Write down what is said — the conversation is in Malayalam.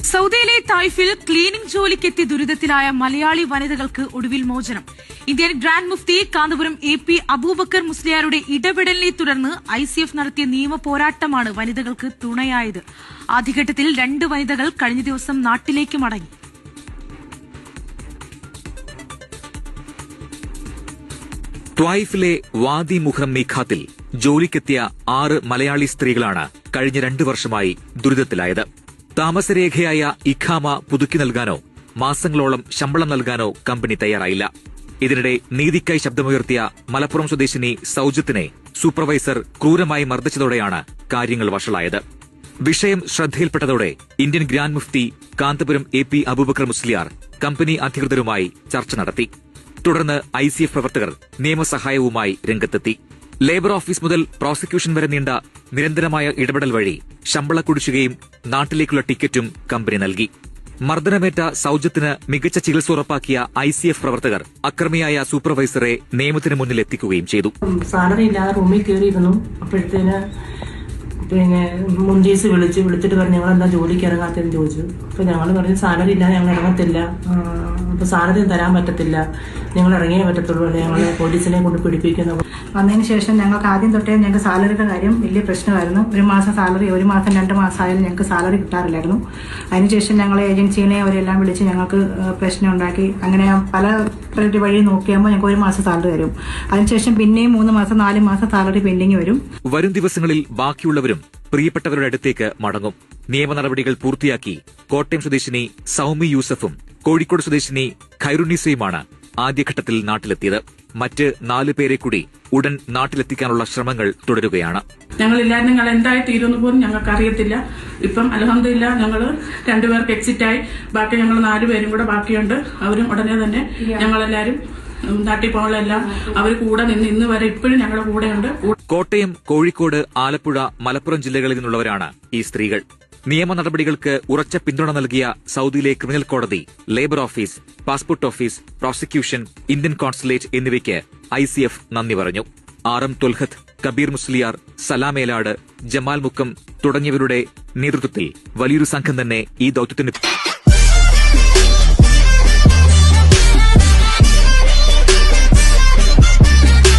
സൗദിയിലെ തായിഫിൽ ക്ലീനിംഗ് ജോലിക്കെത്തി ദുരിതത്തിലായ മലയാളി വനിതകൾക്ക് ഒടുവിൽ മോചനം. ഇന്ത്യൻ ഗ്രാൻഡ് മുഫ്തി കാന്തപുരം AP അബൂബക്കർ മുസ്ലിയാരുടെ ഇടപെടലിനെ തുടർന്ന് ICF നടത്തിയ നിയമ പോരാട്ടമാണ് വനിതകൾക്ക് തുണയായത്. ആദ്യഘട്ടത്തിൽ 2 വനിതകൾ കഴിഞ്ഞ ദിവസം നാട്ടിലേക്ക് മടങ്ങി. ത്വായിഫിലെ വാദി മുഹറം മീഖാത്തിൽ ജോലിക്കെത്തിയ 6 മലയാളി സ്ത്രീകളാണ് കഴിഞ്ഞ 2 വർഷമായി ദുരിതത്തിലായത്. താമസരേഖയായ ഇഖാമ പുതുക്കി നൽകാനോ മാസങ്ങളോളം ശമ്പളം നൽകാനോ കമ്പനി തയ്യാറായില്ല. ഇതിനിടെ നീതിക്കായി ശബ്ദമുയർത്തിയ മലപ്പുറം സ്വദേശിനി സൌജത്തിനെ സൂപ്പർവൈസർ ക്രൂരമായി മർദ്ദിച്ചതോടെയാണ് കാര്യങ്ങൾ വഷളായത്. വിഷയം ശ്രദ്ധയിൽപ്പെട്ടതോടെ ഇന്ത്യൻ ഗ്രാൻഡ് മുഫ്തി കാന്തപുരം AP അബൂബക്കർ മുസ്ലിയാർ കമ്പനി അധികൃതരുമായി ചർച്ച നടത്തി. തുടർന്ന് ICF പ്രവർത്തകർ നിയമസഹായവുമായി രംഗത്തെത്തി. ലേബർ ഓഫീസ് മുതൽ പ്രോസിക്യൂഷൻ വരെ നീണ്ട നിരന്തരമായ ഇടപെടൽ വഴി ശമ്പള കുടിശ്ശികയും നാട്ടിലേക്കുള്ള ടിക്കറ്റും കമ്പനി നൽകി. മർദ്ദനമേറ്റ സൌജത്തിന് മികച്ച ചികിത്സ ഉറപ്പാക്കിയ ICF പ്രവർത്തകർ അക്രമിയായ സൂപ്പർവൈസറെ നിയമത്തിന് മുന്നിൽ എത്തിക്കുകയും ചെയ്തു. സാലറി ഇല്ലാതെ റൂമിൽ കയറിയിരുന്നു. അപ്പോഴത്തേന് മുൻഡീസ് വിളിച്ചിട്ട് പറഞ്ഞു ഞങ്ങളെന്താ ജോലിക്ക് ഇറങ്ങാത്തെന്ന് ചോദിച്ചു. അപ്പൊ ഞങ്ങൾ പറഞ്ഞു സാലറി ഇല്ലാതെ ഞങ്ങൾ ഇറങ്ങത്തില്ല, അപ്പൊ സാലറി തരാൻ പറ്റത്തില്ല, ഞങ്ങൾ ഇറങ്ങിയേ പറ്റത്തുള്ളൂ, അല്ലെ ഞങ്ങൾ പോലീസിനെ കൊണ്ട് പിടിപ്പിക്കുന്നു. വന്നതിന് ശേഷം ഞങ്ങൾക്ക് ആദ്യം തൊട്ടേ ഞങ്ങൾക്ക് സാലറിയുടെ കാര്യം വലിയ പ്രശ്നമായിരുന്നു. 1 മാസം സാലറി 1 മാസം 2 മാസമായാലും ഞങ്ങൾക്ക് സാലറി കിട്ടാറില്ലായിരുന്നു. അതിനുശേഷം ഞങ്ങളെ ഏജൻസിനെ അവരെല്ലാം വിളിച്ച് ഞങ്ങൾക്ക് പ്രശ്നം ഉണ്ടാക്കി. അങ്ങനെ പല വഴി നോക്കിയാകുമ്പോൾ ഞങ്ങൾക്ക് 1 മാസം സാലറി തരും. അതിനുശേഷം പിന്നെയും 3 മാസം 4 മാസം സാലറി പെൻഡിങ് വരും. വരും ദിവസങ്ങളിൽ ബാക്കിയുള്ളവരും പ്രിയപ്പെട്ടവരുടെ അടുത്തേക്ക് മടങ്ങും. നിയമ നടപടികൾ പൂർത്തിയാക്കി കോട്ടയം സ്വദേശിനി സൌമി യൂസഫും കോഴിക്കോട് സ്വദേശിനി ഖൈറുന്നീസയുമാണ് ആദ്യഘട്ടത്തിൽ നാട്ടിലെത്തിയത്. മറ്റ് 4 പേരെ കൂടി ഉടൻ നാട്ടിലെത്തിക്കാനുള്ള ശ്രമങ്ങൾ തുടരുകയാണ്. ഞങ്ങളില്ലാതെ ഞങ്ങൾ എന്തായി തീരുമെന്ന് പോലും ഞങ്ങൾക്ക് അറിയത്തില്ല. ഇപ്പം അൽഹംദുലില്ലാ ഞങ്ങൾ 2 പേർക്ക് എക്സിറ്റായി. ബാക്കി ഞങ്ങൾ 4 പേരും കൂടെ ബാക്കിയുണ്ട്. അവരും ഉടനെ തന്നെ ഞങ്ങളെല്ലാരും നാട്ടിൽ പോകാനെല്ലാം അവർ കൂടെ നിന്ന് ഇന്ന് വരെ ഇപ്പോഴും ഞങ്ങളുടെ കൂടെയുണ്ട്. കോട്ടയം, കോഴിക്കോട്, ആലപ്പുഴ, മലപ്പുറം ജില്ലകളിൽ നിന്നുള്ളവരാണ് ഈ സ്ത്രീകൾ. നിയമ നടപടികൾക്ക് ഉറച്ച പിന്തുണ നൽകിയ സൌദിയിലെ ക്രിമിനൽ കോടതി, labour office, passport office, prosecution, Indian consulate എന്നിവയ്ക്ക് ICF നന്ദി പറഞ്ഞു. RM തൊൽഹത്ത്, കബീർ മുസ്ലിയാർ, സലാമേലാട്, ജമാൽ മുക്കം തുടങ്ങിയവരുടെ നേതൃത്വത്തിൽ വലിയൊരു സംഘം തന്നെ ഈ ദൌത്യത്തിന്